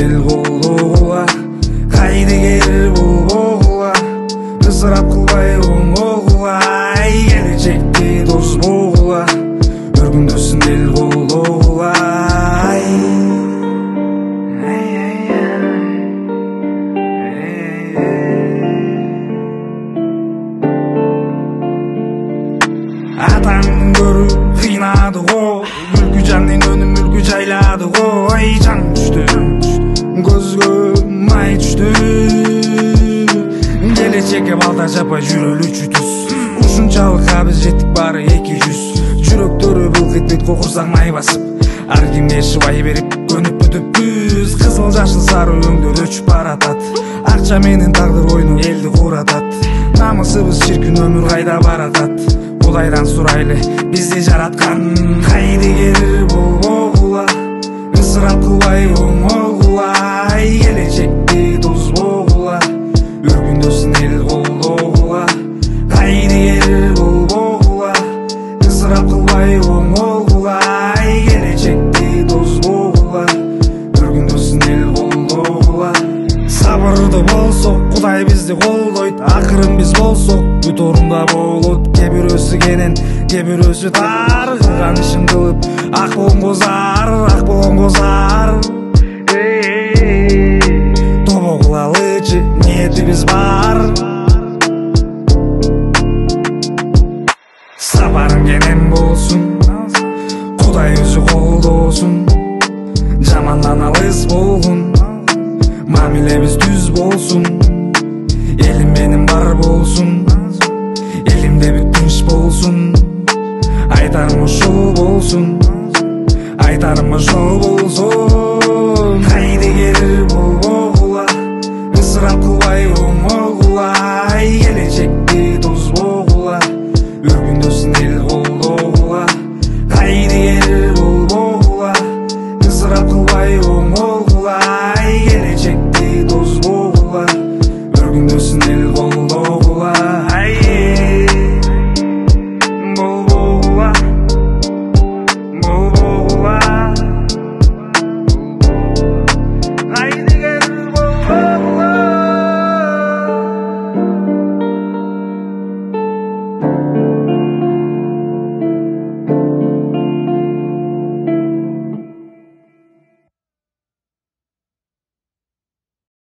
эл колдогула, кайда келер бул богула, ысырап кылбай оңогула, келечекти дос болгула, өргүндөсүн эл колдогула. Атаңдын көрү кыйнады го, мүлкү жандын өнү мүлкү жайлады го, жан түштү көзгө май түштү, келечекке балта жаппай жүрөлүчү түз, ушунчалык абыз жеттик баары 200, жүрөктөрү былк этпейт кокурсак май басып, ар кимге шыбай берип көнүп бүтүппүз, кызыл жашыл сары өңдөр өчүп баратат, акча менен тагдыр ойну элди кууратат, намысыбыз чиркин өмүр кайда баратат, Кудайдан сурайлы бизди жараткан, кайда келер бул богула, ысырап кылбай оңогула, келечекти дос болгула, өргүндөсүн эл колдогула, кайда келер бул богула, ысырап кылбай оңогула, келечекти дос болгула, өргүндөсүн эл колдогула. Сабырды болсок Кудай бизди колдойт, акырын биз болсок бүт орунда болот, кээ бирөөсү кенен кээ бирөөсү тар, кылган ишин кылып ак болгозар, ак болгозар, тобо кылалычы ниетибиз бар, сапарың кенен болсун, Кудай өзү колдосун, жамандан алыс болгун, мамилебиз түз болсун, элим менин бар болсун, элимде бүт тынч болсун, айтарым ошол болсун, айтарым ошол болсун.